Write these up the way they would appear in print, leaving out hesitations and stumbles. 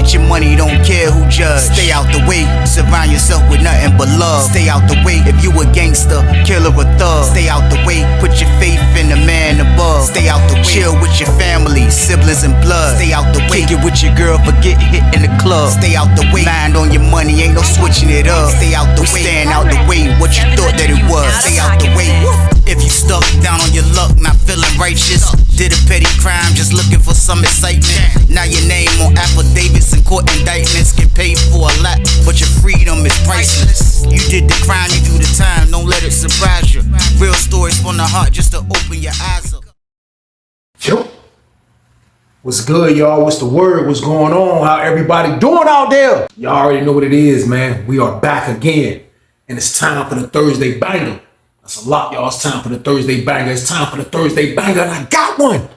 Get your money, don't care who judge. Stay out the way, surround yourself with nothing but love. Stay out the way, if you a gangster, killer or thug. Stay out the way, put your faith in the man above. Stay out the way, chill with your family, siblings and blood. Stay out the way, kick it with your girl, forget hit in the club. Stay out the way, mind on your money, ain't no switching it up. Stay out the way, stand out the way, what you thought that it was. Stay out the way. If you stuck down on your luck, not feeling righteous, did a petty crime, just looking for some excitement. Now your name on affidavits and court indictments, get paid for a lot, but your freedom is priceless. You did the crime, you do the time, don't let it surprise you. Real stories from the heart, just to open your eyes up. Yo, what's good, y'all? What's the word? What's going on? How everybody doing out there? Y'all already know what it is, man. We are back again, and it's time for the Thursday banger. That's a lot, y'all. It's time for the Thursday banger. It's time for the Thursday banger, and I got one.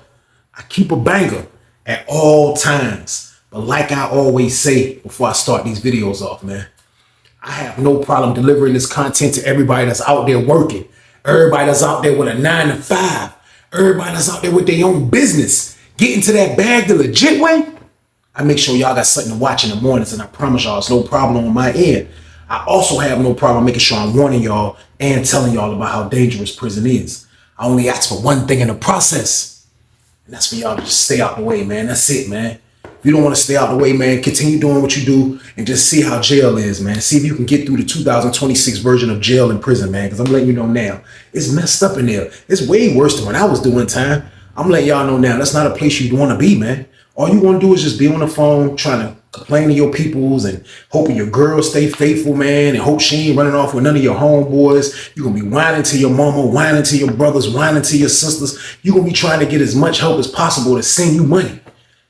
I keep a banger at all times. But like I always say before I start these videos off, man, I have no problem delivering this content to everybody that's out there working. Everybody that's out there with a 9 to 5. Everybody that's out there with their own business. Getting to that bag the legit way. I make sure y'all got something to watch in the mornings, and I promise y'all it's no problem on my end. I also have no problem making sure I'm warning y'all and telling y'all about how dangerous prison is. I only ask for one thing in the process, and that's for y'all to just stay out the way, man. That's it, man. If you don't want to stay out the way, man, continue doing what you do and just see how jail is, man. See if you can get through the 2026 version of jail and prison, man, because I'm letting you know now, it's messed up in there. It's way worse than when I was doing time. I'm letting y'all know now, that's not a place you'd want to be, man. All you want to do is just be on the phone trying to complain to your peoples and hoping your girl stay faithful, man, and hope she ain't running off with none of your homeboys. You're going to be whining to your mama, whining to your brothers, whining to your sisters. You're going to be trying to get as much help as possible to send you money.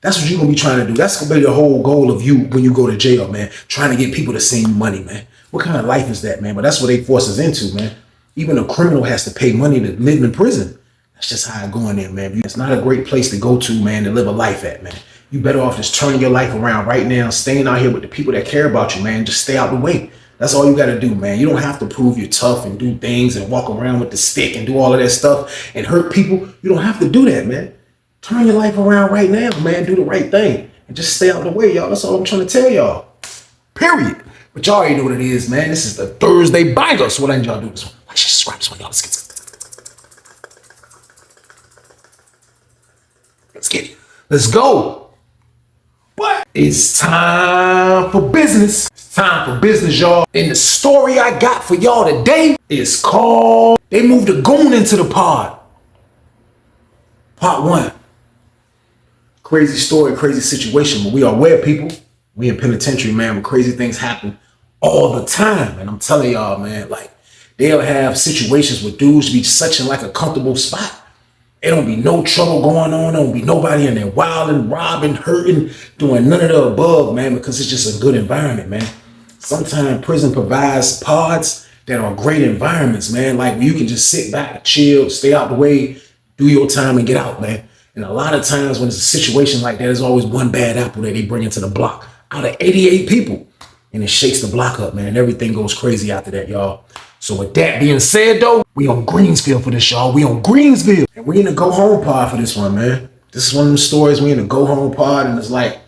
That's what you're going to be trying to do. That's going to be the whole goal of you when you go to jail, man, trying to get people to send you money, man. What kind of life is that, man? But that's what they force us into, man. Even a criminal has to pay money to live in prison. That's just how it going there, man. It's not a great place to go to, man, to live a life at, man. You better off just turning your life around right now, staying out here with the people that care about you, man. Just stay out the way. That's all you got to do, man. You don't have to prove you're tough and do things and walk around with the stick and do all of that stuff and hurt people. You don't have to do that, man. Turn your life around right now, man. Do the right thing and just stay out the way, y'all. That's all I'm trying to tell y'all. Period. But y'all already know what it is, man. This is the Thursday banger. So what I need y'all to do this one. Like, subscribe this one, y'all. Let's get it. Let's go. What? It's time for business. It's time for business, y'all. And the story I got for y'all today is called They Moved a Goon into the Pod. Part 1. Crazy story, crazy situation, but we are aware, people. We in penitentiary, man, where crazy things happen all the time. And I'm telling y'all, man, like, they'll have situations where dudes be such in like a comfortable spot. There don't be no trouble going on. There don't be nobody in there wilding, robbing, hurting, doing none of the above, man, because it's just a good environment, man. Sometimes prison provides pods that are great environments, man, like where you can just sit back, chill, stay out the way, do your time and get out, man. And a lot of times when it's a situation like that, there's always one bad apple that they bring into the block out of 88 people. And it shakes the block up, man. Everything goes crazy after that, y'all. So with that being said, though, we on Greensville for this, y'all. We on Greensville. And we in the go home pod for this one, man. This is one of them stories. We in the go home pod. And it's like,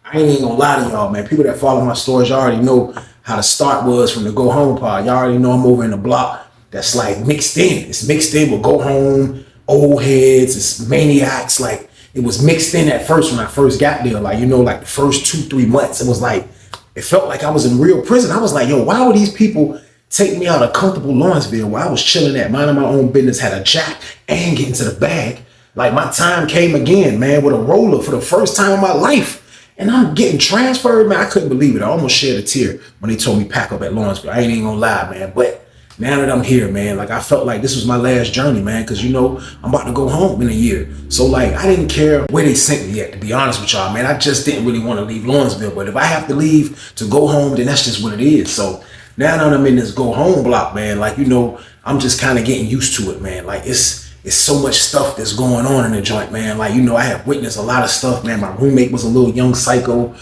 I ain't even gonna lie to y'all, man. People that follow my stories, y'all already know how the start was from the go home pod. Y'all already know I'm over in the block that's like mixed in. It's mixed in with go home, old heads, it's maniacs. Like, it was mixed in at first when I first got there. Like, you know, like the first 2-3 months, it was like, it felt like I was in real prison. I was like, yo, why would these people take me out of comfortable Lawrenceville where I was chilling at, minding my own business, had a jack and getting to the bag? Like, my time came again, man, with a roller for the first time in my life. And I'm getting transferred, man. I couldn't believe it. I almost shed a tear when they told me pack up at Lawrenceville. I ain't even gonna lie, man. But now that I'm here, man, like, I felt like this was my last journey, man, because, you know, I'm about to go home in a year. So, like, I didn't care where they sent me at, to be honest with y'all, man. I just didn't really want to leave Lawrenceville. But if I have to leave to go home, then that's just what it is. So now that I'm in this go home block, man, like, you know, I'm just kind of getting used to it, man. Like, it's so much stuff that's going on in the joint, man. Like, you know, I have witnessed a lot of stuff, man. My roommate was a little young psycho.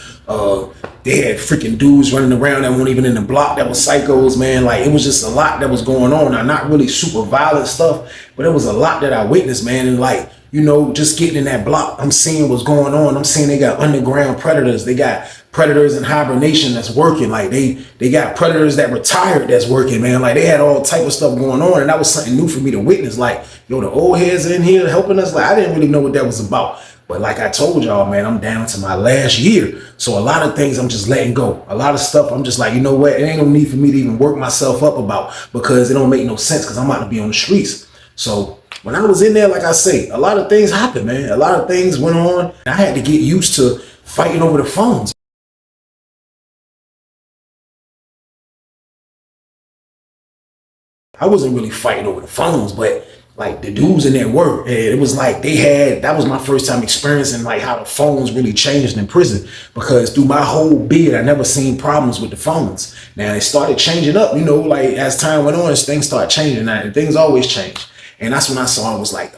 They had freaking dudes running around that weren't even in the block that was psychos, man. Like, it was just a lot that was going on. Now, not really super violent stuff, but it was a lot that I witnessed, man. And like, you know, just getting in that block, I'm seeing what's going on. I'm seeing they got underground predators. They got predators in hibernation that's working. Like they got predators that retired that's working, man. Like they had all type of stuff going on, and that was something new for me to witness. Like, yo, the old heads in here helping us. Like I didn't really know what that was about. But like I told y'all, man, I'm down to my last year. So a lot of things I'm just letting go. A lot of stuff I'm just like, you know what? It ain't no need for me to even work myself up about, because it don't make no sense, because I'm about to be on the streets. So when I was in there, like I say, a lot of things happened, man. A lot of things went on. I had to get used to fighting over the phones. I wasn't really fighting over the phones, but like the dudes in there were. And it was like that was my first time experiencing like how the phones really changed in prison, because through my whole bid, I never seen problems with the phones. Now it started changing up, like as time went on, things started changing, and things always change. And that's when I saw it was like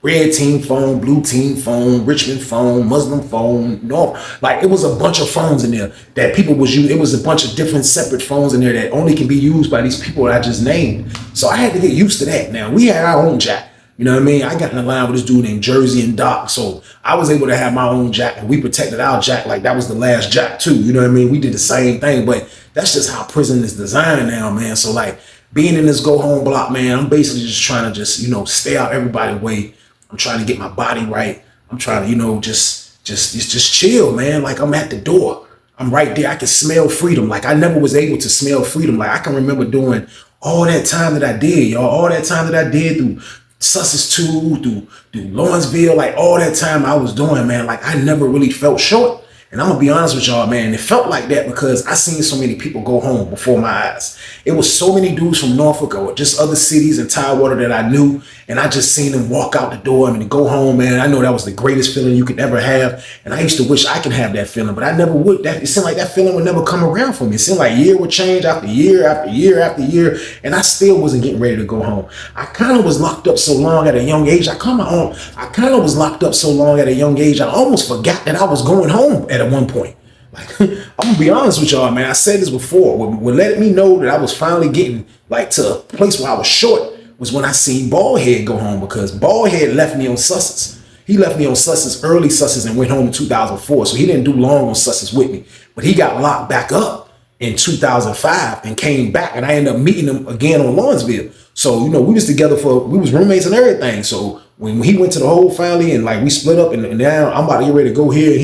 red team phone, blue team phone, Richmond phone, Muslim phone, North. Like it was a bunch of phones in there that people was using. It was a bunch of different separate phones in there that only can be used by these people that I just named. So I had to get used to that. Now we had our own jack. You know what I mean? I got in the line with this dude named Jersey and Doc. So I was able to have my own jack, and we protected our jack like that was the last jack too. You know what I mean? We did the same thing, but that's just how prison is designed now, man. So like being in this go home block, man, I'm basically just trying to just, stay out everybody's way. I'm trying to get my body right. I'm trying to, just chill, man. Like I'm at the door. I'm right there. I can smell freedom. Like I never was able to smell freedom. Like I can remember doing all that time that I did, y'all. All that time that I did through Sussex 2, through Lawrenceville, like all that time I was doing, man. Like I never really felt short. And I'm gonna be honest with y'all, man, it felt like that because I seen so many people go home before my eyes. It was so many dudes from Norfolk or just other cities in Tidewater that I knew, and I just seen them walk out the door and go home, man. I know that was the greatest feeling you could ever have, and I used to wish I could have that feeling, but I never would. It seemed like that feeling would never come around for me. It seemed like year would change after year after year after year, and I still wasn't getting ready to go home. I kind of was locked up so long at a young age. I kind of was locked up so long at a young age, I almost forgot that I was going home at one point. Like, I'm gonna be honest with y'all, man. I said this before. What let me know that I was finally getting like to a place where I was short was when I seen Baldhead go home, because Baldhead left me on Sussex. He left me on Sussex, early Sussex, and went home in 2004. So he didn't do long on Sussex with me, but he got locked back up in 2005 and came back, and I ended up meeting him again on Lawrenceville. So we was together we was roommates and everything. So when he went to the whole family and like we split up, and now I'm about to get ready to go here, and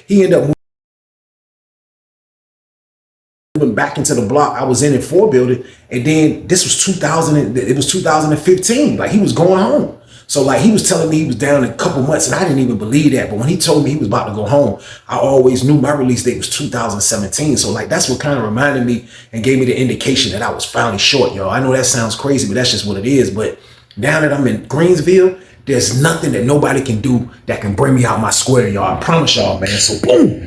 he ended up moving back into the block I was in 4 building, and then this was 2015. Like he was going home. So like he was telling me he was down in a couple months, and I didn't even believe that. But when he told me he was about to go home, I always knew my release date was 2017. So like that's what kind of reminded me and gave me the indication that I was finally short, y'all. I know that sounds crazy, but that's just what it is. But now that I'm in Greensville, there's nothing that nobody can do that can bring me out my square, y'all. I promise y'all, man. So boom.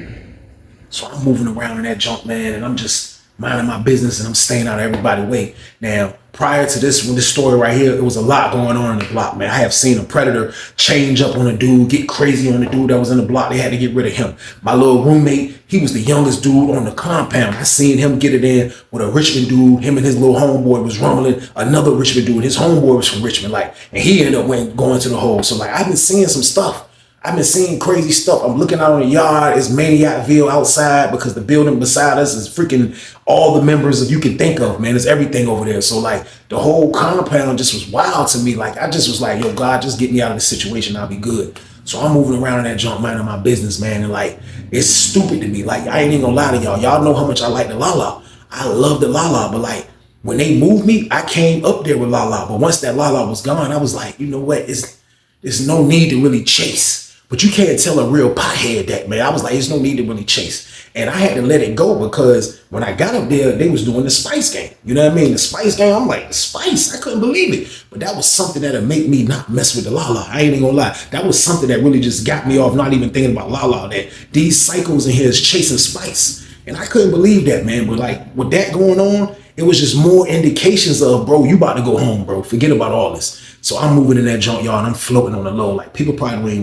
So I'm moving around in that junk, man, and I'm just minding my business, and I'm staying out of everybody's way. Now, prior to this story right here, it was a lot going on in the block, man. I have seen a predator change up on a dude, get crazy on the dude that was in the block. They had to get rid of him. My little roommate, he was the youngest dude on the compound. I seen him get it in with a Richmond dude. Him and his little homeboy was rumbling. Another Richmond dude, his homeboy was from Richmond, and he ended up going to the hole. So I've been seeing some stuff. I've been seeing crazy stuff. I'm looking out on the yard. It's Maniacville outside because the building beside us is freaking all the members of you can think of, man. It's everything over there. So the whole compound just was wild to me. I just was like, yo, God, just get me out of this situation. I'll be good. So I'm moving around in that junk, minding my business, man. And it's stupid to me. I ain't even gonna lie to y'all. Y'all know how much I like the Lala. I love the Lala, but when they moved me, I came up there with Lala. But once that Lala was gone, I was like, you know what? There's no need to really chase. But you can't tell a real pothead that, man. I was like, there's no need to really chase. And I had to let it go because when I got up there, they was doing the Spice game. You know what I mean? The Spice game, I'm like, the Spice? I couldn't believe it. But that was something that'd make me not mess with the Lala. I ain't even gonna lie. That was something that really just got me off not even thinking about Lala, that these cycles in here is chasing Spice. And I couldn't believe that, man. But with that going on, it was just more indications of, bro, you about to go home, bro. Forget about all this. So I'm moving in that junk, y'all, and I'm floating on the low. People probably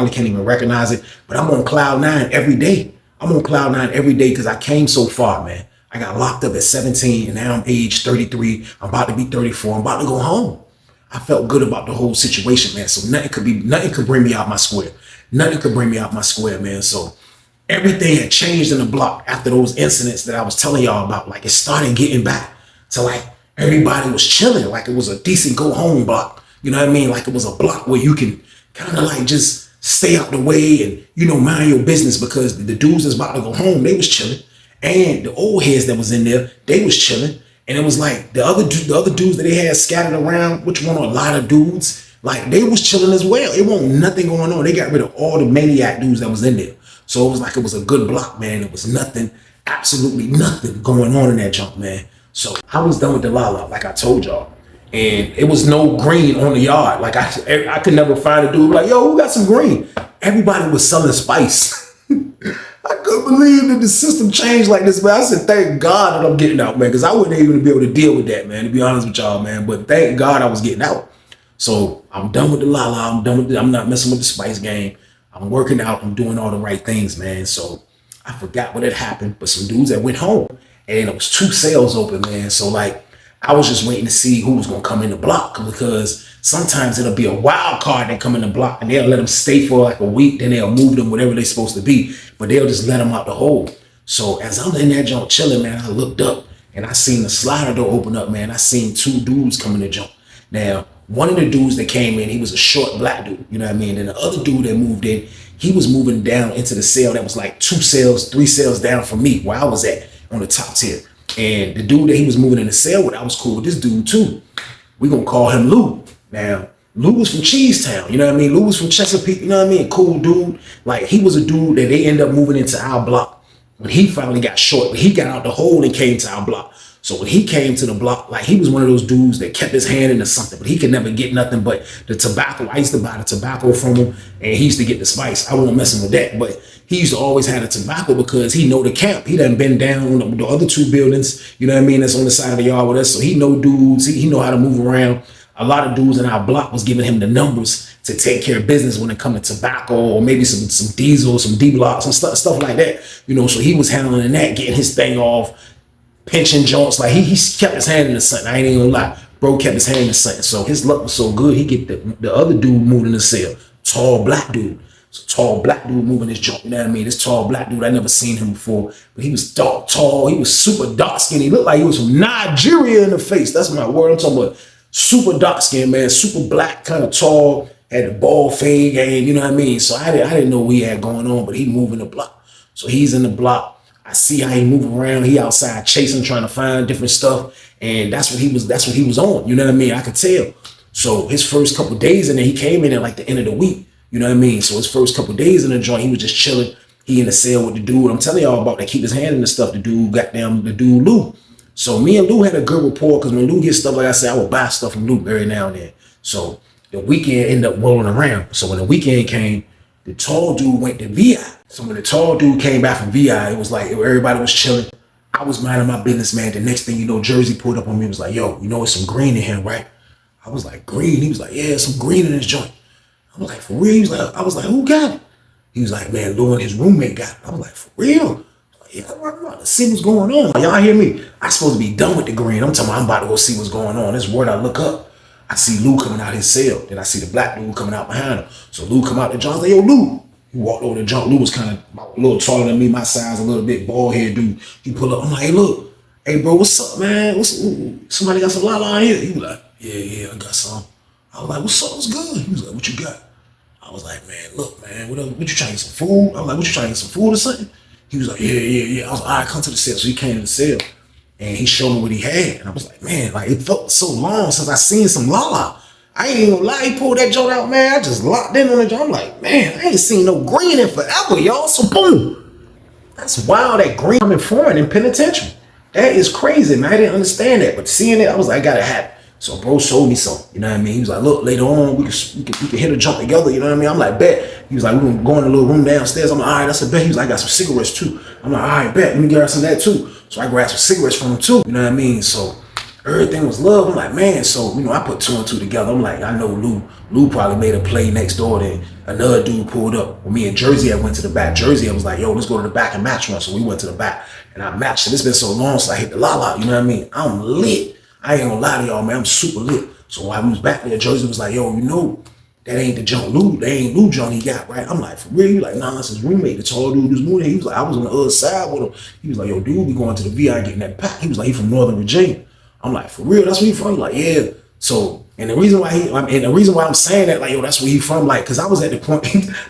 can't even recognize it, but I'm on cloud 9 every day. I'm on cloud 9 every day because I came so far, man. I got locked up at 17, and now I'm age 33. I'm about to be 34. I'm about to go home. I felt good about the whole situation, man. So nothing could bring me out my square. Nothing could bring me out my square, man. So everything had changed in the block after those incidents that I was telling y'all about. Like, it started getting back to like everybody was chilling, like it was a decent go home block. You know what I mean? Like it was a block where you can kind of like just stay out the way and, you know, mind your business, because the dudes that's about to go home, they was chilling. And the old heads that was in there, they was chilling. And it was like the other dudes that they had scattered around, which one, a lot of dudes, like they was chilling as well. It wasn't nothing going on. They got rid of all the maniac dudes that was in there. So it was like, it was a good block, man. It was nothing, absolutely nothing going on in that junk, man. So I was done with the Lala, like I told y'all. And it was no green on the yard. Like I could never find a dude like, yo, who got some green? Everybody was selling spice. I couldn't believe that the system changed like this, man. I said, thank God that I'm getting out, man, because I wouldn't even be able to deal with that, man, to be honest with y'all, man. But thank God I was getting out. So I'm done with the Lala. I'm not messing with the spice game. I'm working out. I'm doing all the right things, man. So I forgot what had happened, but some dudes that went home, and it was 2 sales open, man. So like, I was just waiting to see who was gonna come in the block, because sometimes it'll be a wild card that come in the block and they'll let them stay for like a week, then they'll move them whatever they're supposed to be, but they'll just let them out the hole. So as I'm in that junk chilling, man, I looked up and I seen the slider door open up, man. I seen 2 dudes come in the junk. Now, one of the dudes that came in, he was a short black dude, you know what I mean? And the other dude that moved in, he was moving down into the cell that was like 2 cells, 3 cells down from me, where I was at on the top tier. And the dude that he was moving in the cell with, I was cool with this dude too. We gonna call him Lou. Now, Lou was from Cheesetown, you know what I mean? Lou was from Chesapeake, you know what I mean? Cool dude. Like, he was a dude that they ended up moving into our block when he finally got short, but he got out the hole and came to our block. So when he came to the block, like, he was one of those dudes that kept his hand into something, but he could never get nothing but the tobacco. I used to buy the tobacco from him, and he used to get the spice. I wasn't messing with that, but he used to always have the tobacco because he know the camp. He done been down on the other 2 buildings, you know what I mean, that's on the side of the yard with us. So he know dudes, he know how to move around. A lot of dudes in our block was giving him the numbers to take care of business when it come to tobacco, or maybe some diesel, some D-blocks, and stuff like that. You know, so he was handling that, getting his thing off, pinching joints. Like he kept his hand in the something. I ain't even gonna lie. Bro kept his hand in something. So his luck was so good, he get the other dude moved in the cell. Tall black dude. So tall black dude moving his joint. You know what I mean? This tall black dude, I never seen him before. But he was dark, tall. He was super dark skinned. He looked like he was from Nigeria in the face. That's my word. I'm talking about super dark skinned, man. Super black, kind of tall. Had a ball fade game. You know what I mean? So I didn't know what he had going on, but he moving the block. So he's in the block. I see how he move around. He outside chasing, trying to find different stuff. And that's what he was on. You know what I mean? I could tell. So his first couple days in there, he came in at like the end of the week. You know what I mean? So his first couple days in the joint, he was just chilling. He in the cell with the dude. I'm telling y'all about that. Keep his hand in the stuff. The dude the dude Lou. So me and Lou had a good rapport, because when Lou gets stuff, like I said, I would buy stuff from Lou every now and then. So the weekend ended up rolling around. So when the weekend came, the tall dude went to VI. So when the tall dude came back from VI, it was like everybody was chilling. I was minding my business, man. The next thing you know, Jersey pulled up on me and was like, yo, you know, it's some green in here, right? I was like, green? He was like, yeah, some green in this joint. I was like, for real? I was like, who got it? He was like, man, Lou and his roommate got it. I was like, for real? I was like, yeah, I'm about to see what's going on. Y'all hear me? I'm supposed to be done with the green. I'm talking about I'm about to go see what's going on. This word I look up. I see Lou coming out his cell. Then I see the black dude coming out behind him. So Lou come out the joint. I was like, yo, Lou. He walked over the junk. Lou was kind of a little taller than me, my size, a little bit bald head dude. He pull up. I'm like, hey, look. Hey, bro, what's up, man? Somebody got some Lala in here? He was like, yeah, I got some. I was like, what's up? What's good? He was like, what you got? I was like, man, look, man, what you trying to get some food? I was like, what you trying to get some food or something? He was like, yeah. I was like, all right, come to the cell. So he came to the cell and he showed me what he had. And I was like, man, like it felt so long since I seen some Lala. I ain't gonna lie, he pulled that joint out, man. I just locked in on the joint. I'm like, man, I ain't seen no green in forever, y'all. So boom. That's wild, that green coming foreign in penitentiary. That is crazy, man. I didn't understand that. But seeing it, I was like, I gotta have it. So bro showed me something, you know what I mean? He was like, look, later on, we can hit a jump together, you know what I mean? I'm like, bet. He was like, we're gonna go in the little room downstairs. I'm like, all right, that's a bet. He was like, I got some cigarettes too. I'm like, all right, bet. Let me grab some of that too. So I grabbed some cigarettes from him too, you know what I mean? So everything was love. I'm like, man, so, you know, I put 2 and 2 together. I'm like, I know Lou probably made a play next door. Then another dude pulled up. When me and Jersey, I went to the back. Jersey, I was like, yo, let's go to the back and match one. So we went to the back and I matched it. It's been so long since I hit the Lala, you know what I mean? I'm lit. I ain't gonna lie to y'all, man. I'm super lit. So while we was back there, Jersey was like, yo, you know, that ain't the junk Lou, that ain't Lou junk he got, right? I'm like, for real? He like, nah, that's his roommate, the tall dude who's moving. He was like, I was on the other side with him. He was like, yo, dude, we going to the VI getting that pack. He was like, he from Northern Virginia. I'm like, for real? That's where he from? He's like, yeah. So, and the reason why I'm saying that, like, yo, that's where he from, like, cause I was at the point,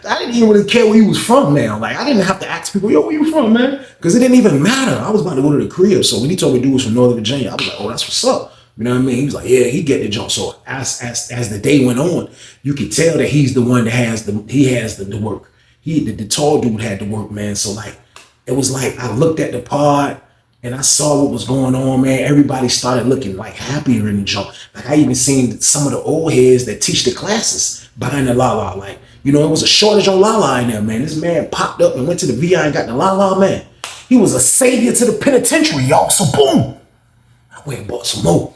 I didn't even really care where he was from now. Like, I didn't have to ask people, yo, where you from, man? Cause it didn't even matter. I was about to go to the crib. So when he told me dude was from Northern Virginia, I was like, oh, that's what's up. You know what I mean? He was like, yeah, he get the jump. So as the day went on, you could tell that he's the one that has the work. The tall dude had the work, man. So like, it was like, I looked at the pod and I saw what was going on, man. Everybody started looking like happier in the jump. Like I even seen some of the old heads that teach the classes behind the la-la. Like, you know, it was a shortage on la-la in there, man. This man popped up and went to the VI and got the la-la, man. He was a savior to the penitentiary, y'all. So boom, I went and bought some more.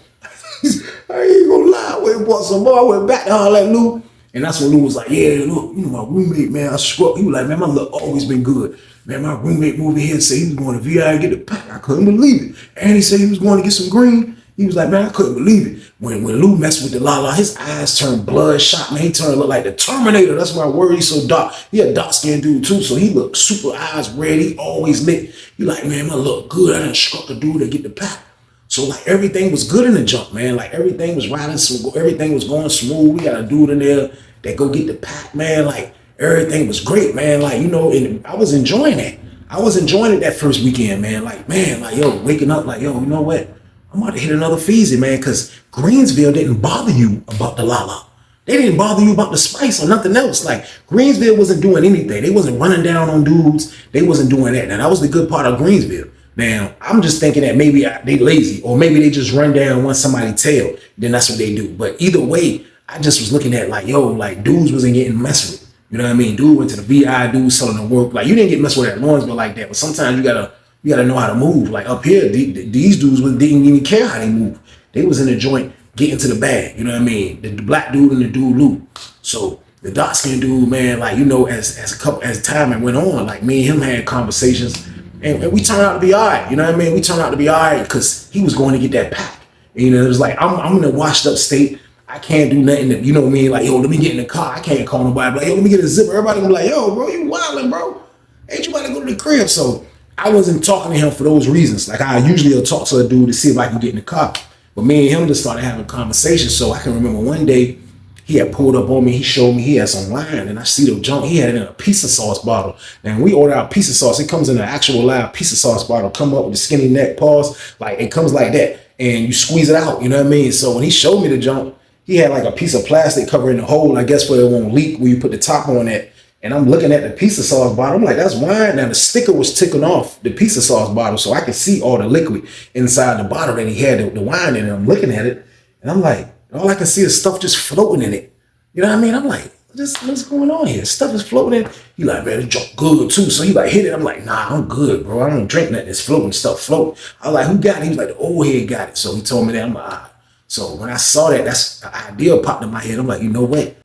I ain't gonna lie, I went and bought some more. I went back to holler at Lou. And that's when Lou was like, yeah, look, you know, my roommate, man, I scrub. He was like, man, my luck always been good. Man, my roommate moved in here and said he was going to VI and get the pack. I couldn't believe it. And he said he was going to get some green. He was like, man, I couldn't believe it. When Lou messed with the la-la, his eyes turned bloodshot, man. He turned to look like the Terminator. That's my word. He's so dark. He a dark-skinned dude, too, so he looked super eyes red. He always lit. He like, man, my look good. I done struck a dude to get the pack. So like everything was good in the jump, man. Like everything was riding smooth, everything was going smooth. We got a dude in there that go get the pack, man. Like everything was great, man. Like, you know, and I was enjoying it. I was enjoying it that first weekend, man. Like, man, like, yo, waking up, like, yo, you know what? I'm about to hit another feezy, man, because Greensville didn't bother you about the la-la. They didn't bother you about the spice or nothing else. Like Greensville wasn't doing anything. They wasn't running down on dudes. They wasn't doing that. Now that was the good part of Greensville. Now, I'm just thinking that maybe they lazy or maybe they just run down once somebody tell, then that's what they do. But either way, I just was looking at like, yo, like dudes wasn't getting messed with. You know what I mean? Dude went to the VI, dude selling the work. Like you didn't get messed with at Lawrenceville like that. But sometimes you gotta know how to move. Like up here, these dudes didn't even care how they move. They was in the joint getting to the bag. You know what I mean? The black dude and the dude Lou. So the dark skinned dude, man, like, you know, as time went on, like me and him had conversations. And we turned out to be all right, you know what I mean? We turned out to be all right because he was going to get that pack. And, you know, it was like, I'm in a washed up state. I can't do nothing that, you know what I mean? Like, yo, let me get in the car. I can't call nobody. Like, yo, let me get a zipper. Everybody gonna be like, yo, bro, you wildin', bro. Ain't you about to go to the crib? So I wasn't talking to him for those reasons. Like I usually will talk to a dude to see if I can get in the car. But me and him just started having conversations. So I can remember one day, he had pulled up on me. He showed me he had some wine, and I see the junk. He had it in a pizza sauce bottle. And when we order our pizza sauce, it comes in an actual live pizza sauce bottle. Come up with the skinny neck paws, like it comes like that, and you squeeze it out. You know what I mean? So when he showed me the junk, he had like a piece of plastic covering the hole, I guess, where it won't leak. Where you put the top on it. And I'm looking at the pizza sauce bottle. I'm like, that's wine. Now the sticker was ticking off the pizza sauce bottle, so I could see all the liquid inside the bottle that he had the wine in. And I'm looking at it, and I'm like, all I can see is stuff just floating in it. You know what I mean? I'm like, what's going on here? Stuff is floating in. He like, man, it junk good too. So he like hit it. I'm like, nah, I'm good, bro. I don't drink nothing. It's floating stuff floating. I was like, who got it? He was like, the old head got it. So he told me that. I'm like, ah. So when I saw that, that's the idea popped in my head. I'm like, you know what?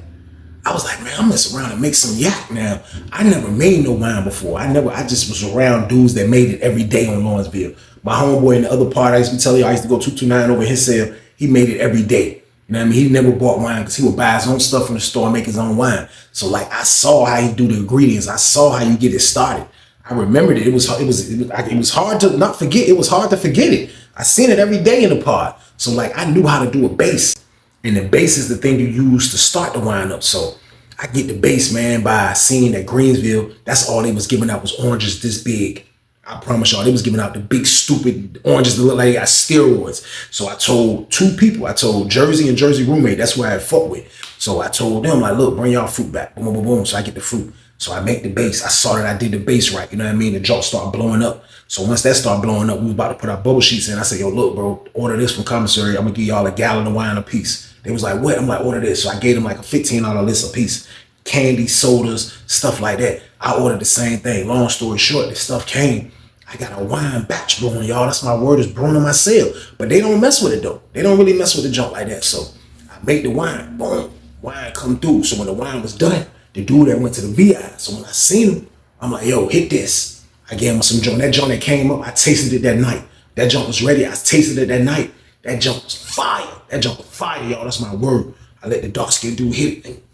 I was like, man, I'm mess around and make some yak now. I never made no wine before. I just was around dudes that made it every day on Lawrenceville. My homeboy in the other part, I used to tell you, I used to go 229 over his sale. He made it every day. You know what I mean? He never bought wine because he would buy his own stuff from the store and make his own wine. So like I saw how he do the ingredients. I saw how you get it started. I remembered it. It was hard to not forget. It was hard to forget it. I seen it every day in the pod. So like I knew how to do a base. And the base is the thing you use to start the wine up. So I get the base, man, by seeing that Greensville, that's all they was giving out was oranges this big. I promise y'all, they was giving out the big, stupid oranges that look like they got steroids. So I told two people. I told Jersey and Jersey roommate. That's where I fought with. So I told them, like, look, bring y'all fruit back. Boom, boom, boom, boom. So I get the fruit. So I make the base. I saw that I did the base right. You know what I mean? The jar started blowing up. So once that started blowing up, we was about to put our bubble sheets in. I said, yo, look, bro, order this from commissary. I'm going to give y'all a gallon of wine a piece. They was like, what? I'm like, order this. So I gave them like a $15 list a piece. Candy, sodas, stuff like that. I ordered the same thing. Long story short, the stuff came. I got a wine batch brewing, y'all. That's my word, is brewing on my sale. But they don't mess with it though. They don't really mess with the junk like that. So I make the wine, boom, wine come through. So when the wine was done, the dude that went to the VI. So when I seen him, I'm like, yo, hit this. I gave him some junk. That junk that came up, I tasted it that night. That junk was ready. I tasted it that night. That junk was fire. That junk was fire, y'all. That's my word. I let the dark skinned dude hit it.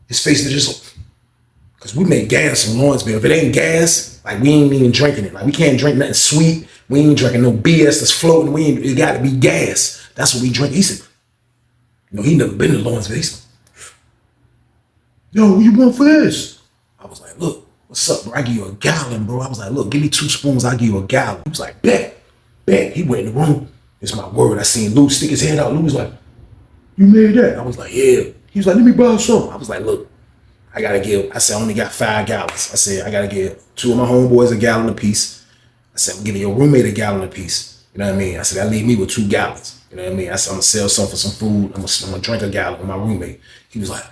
His face is just, because we make gas in Lawrenceville. If it ain't gas, like we ain't even drinking it. Like we can't drink nothing sweet. We ain't drinking no BS that's floating. It got to be gas. That's what we drink. He said, he never been to Lawrenceville. He said, yo, what you want for this? I was like, look, what's up, bro? I give you a gallon, bro. I was like, look, give me 2 spoons. I'll give you a gallon. He was like, bet. He went in the room. It's my word. I seen Lou stick his hand out. Lou was like, you made that? I was like, yeah. He was like, let me borrow some. I was like, look, I said, I only got 5 gallons. I said, I got to give 2 of my homeboys a gallon apiece. I said, I'm giving your roommate a gallon apiece. You know what I mean? I said, that leave me with 2 gallons. You know what I mean? I said, I'm going to sell some for some food. I'm going to drink a gallon with my roommate. He was like,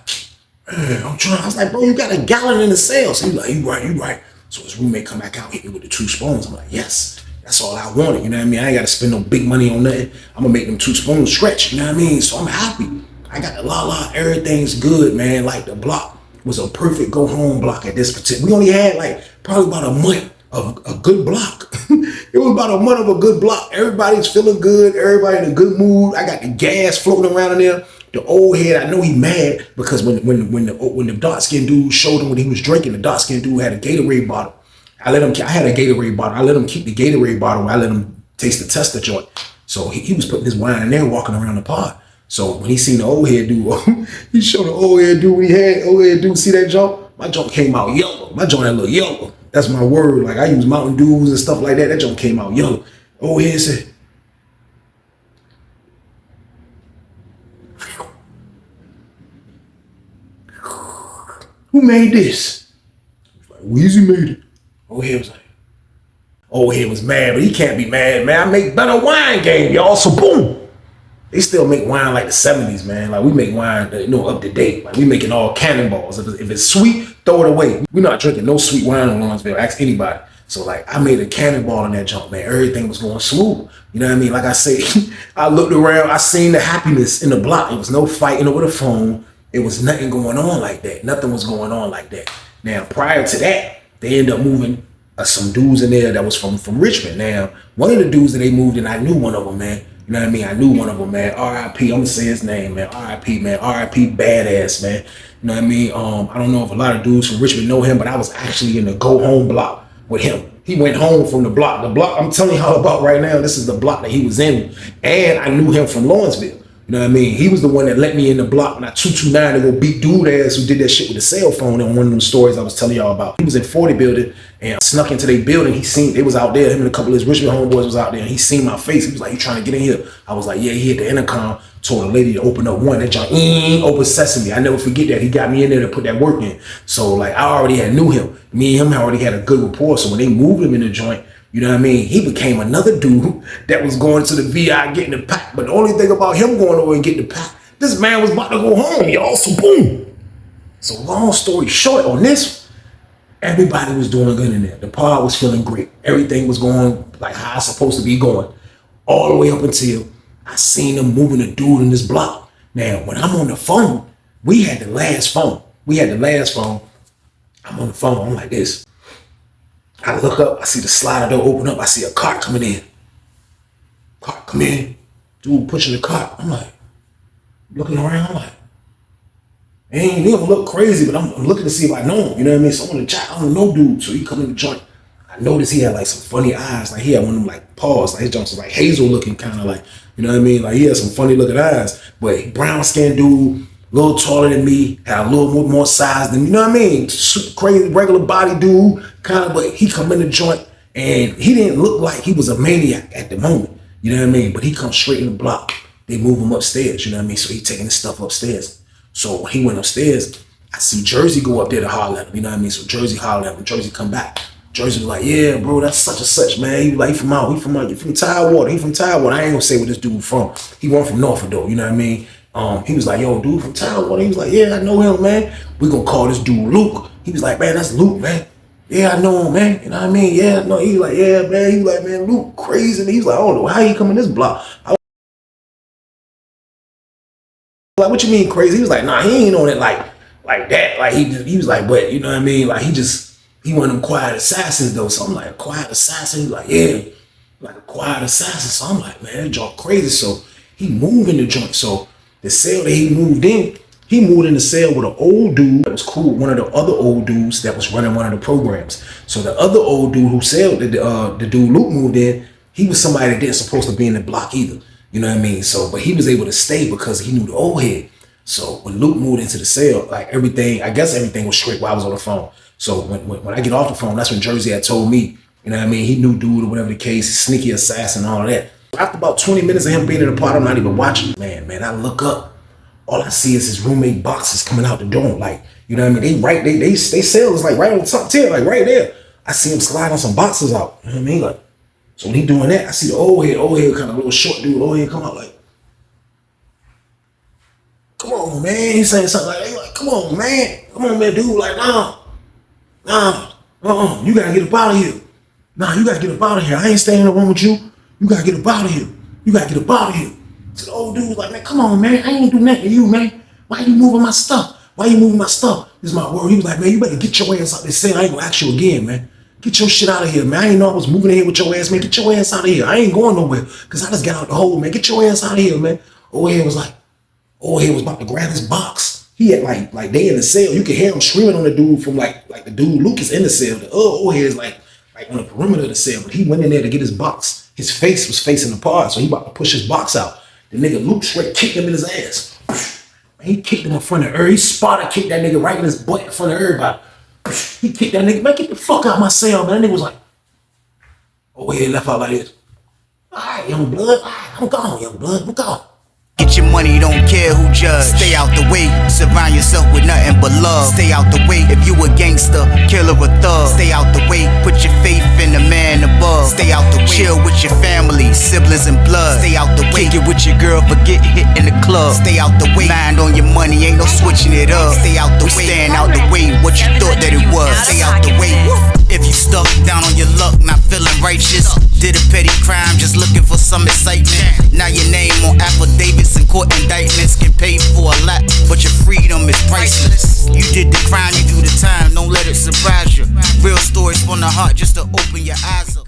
man, I'm trying. I was like, bro, you got a gallon in the sales. He was like, you right. So his roommate come back out, hit me with the 2 spoons. I'm like, yes, that's all I wanted. You know what I mean? I ain't got to spend no big money on nothing. I'm going to make them 2 spoons stretch. You know what I mean? So I'm happy. I got the la. Everything's good, man. Like the block was a perfect go home block at this particular. We only had like probably about a month of a good block. It was about a month of a good block. Everybody's feeling good. Everybody in a good mood. I got the gas floating around in there. The old head, I know he mad because when the dark skinned dude showed him what he was drinking, the dark skinned dude had a Gatorade bottle. I had a Gatorade bottle. I let him keep the Gatorade bottle. I let him taste the tester joint. So he was putting his wine in there, walking around the pod. So when he seen the old head dude, he showed the old head dude what he had. Old head dude, see that jump? My jump came out yellow. My joint had a little yellow. That's my word. Like I use Mountain Dews and stuff like that. That jump came out yellow. Old head said, who made this? Like, Weezy made it. Old head was mad, but he can't be mad, man. I make better wine game, y'all. So boom. They still make wine like the 70s, man. Like we make wine, up to date. Like we making all cannonballs. If it's sweet, throw it away. We're not drinking no sweet wine in Lawrenceville. Ask anybody. So like I made a cannonball in that junk, man. Everything was going smooth. You know what I mean? Like I say, I looked around, I seen the happiness in the block. It was no fighting over the phone. It was nothing going on like that. Nothing was going on like that. Now, prior to that, they ended up moving some dudes in there that was from Richmond. Now, one of the dudes that they moved in, I knew one of them, man. You know what I mean? I knew one of them, man. R.I.P. I'm going to say his name, man. R.I.P., man. R.I.P. badass, man. You know what I mean? I don't know if a lot of dudes from Richmond know him, but I was actually in the go home block with him. He went home from the block. The block I'm telling you all about right now, this is the block that he was in. And I knew him from Lawrenceville. You know what I mean? He was the one that let me in the block when I 229 to go beat dude ass who did that shit with a cell phone in one of them stories I was telling y'all about. He was in 40 building and snuck into their building. They was out there. Him and a couple of his Richmond homeboys was out there and he seen my face. He was like, you trying to get in here? I was like, yeah, he hit the intercom, told the lady to open up one. That joint, open sesame. I never forget that. He got me in there to put that work in. So like I already knew him. Me and him already had a good rapport. So when they moved him in the joint, you know what I mean? He became another dude that was going to the VI getting the pack. But the only thing about him going over and getting the pack, this man was about to go home, y'all. So boom. So long story short on this, everybody was doing good in there. The pod was feeling great. Everything was going like how it's supposed to be going. All the way up until I seen them moving a dude in this block. Now, when I'm on the phone, we had the last phone. I'm on the phone. I'm like this. I look up, I see the slider door open up, I see a cart coming in. Cart come in, dude pushing the cart. I'm like, looking around, I'm like, he don't look crazy, but I'm looking to see if I know him, you know what I mean? So I'm on the chat, I don't know dude, so he come in the joint. I noticed he had like some funny eyes, like he had one of them like paws, like his joints was like hazel looking kind of like, you know what I mean? Like he had some funny looking eyes, but brown skinned dude, a little taller than me, had a little more size than, you know what I mean? Super crazy, regular body dude, kind of, but he come in the joint and he didn't look like he was a maniac at the moment, you know what I mean? But he comes straight in the block. They move him upstairs, you know what I mean? So he taking his stuff upstairs. So when he went upstairs, I see Jersey go up there to holler at him, you know what I mean? So Jersey hollered at him, Jersey come back. Jersey was like, yeah, bro, that's such and such, man. He was like, he from Tidewater. He from Tidewater. I ain't gonna say where this dude from. He went from Norfolk though, you know what I mean? He was like, yo, dude from Tidewater. He was like, yeah, I know him, man. We gonna call this dude Luke. He was like, man, that's Luke, man. Yeah, I know him, man. You know what I mean? Yeah, no. He was like, yeah, man. He was like, man, Luke crazy. And he was like, I don't know how he come in this block. I was like, what you mean crazy? He was like, nah, he ain't on it like that. Like he was like, but you know what I mean? Like he one of them quiet assassins though. So I'm like, a quiet assassin? He's like, yeah, like a quiet assassin. So I'm like, man, that joint crazy. So he moved in the joint. So the cell that he moved in, He moved in the cell with an old dude that was cool with one of the other old dudes that was running one of the programs. So the other old dude who cell, the dude Luke moved in, he was somebody that didn't supposed to be in the block either. You know what I mean? So, but he was able to stay because he knew the old head. So when Luke moved into the cell, like everything, I guess everything was straight while I was on the phone. So when I get off the phone, that's when Jersey had told me, you know what I mean? He knew dude or whatever the case, sneaky assassin and all of that. After about 20 minutes of him being in the part, I'm not even watching. Man, I look up. All I see is his roommate boxes coming out the door. Like, you know what I mean? They cell is like right on the top tier, like right there. I see him sliding some boxes out. You know what I mean? Like, so when he doing that, I see the old head kind of little short dude, old head come out like, come on, man. He's saying something like, come on, man, dude. Like, you gotta get up out of here. Nah, you gotta get up out of here. I ain't staying in the room with you. You gotta get up out of here. You gotta get up out of here. So the old dude was like, man, come on, man. I ain't do nothing to you, man. Why you moving my stuff? Why you moving my stuff? This is my word. He was like, man, you better get your ass out this cell. I ain't gonna ask you again, man. Get your shit out of here, man. I ain't know I was moving in here with your ass, man. Get your ass out of here. I ain't going nowhere. Because I just got out the hole, man. Get your ass out of here, man. Old head was about to grab his box. He had like they in the cell. You could hear him screaming on the dude from like the dude Lucas in the cell. The old head is like on the perimeter of the cell. But he went in there to get his box. His face was facing apart, so he about to push his box out. The nigga Luke straight kicked him in his ass. Man, he kicked him in front of everybody. He spotted kicked that nigga right in his butt in front of everybody. He kicked that nigga. Man, get the fuck out of my cell, man. That nigga was like, oh, he left out like this. All right, young blood. All right, I'm gone, young blood. I'm gone. Get your money, don't care who judge. Stay out the way, surround yourself with nothing but love. Stay out the way if you a gangster, killer or thug. Stay out the way, put your faith in the man above. Stay out the way, chill with your family, siblings and blood. Stay out the way, kick it with your girl, forget hit in the club. Stay out the way, mind on your money, ain't no switching it up. Stay out the way, stand out the way, what you thought that it was. Stay out the way. If you stuck down on your luck, not feeling righteous, did a petty crime, just looking for some excitement. Now your name on affidavits and court indictments, get paid for a lot, but your freedom is priceless. You did the crime, you do the time, don't let it surprise you. Real stories from the heart, just to open your eyes up.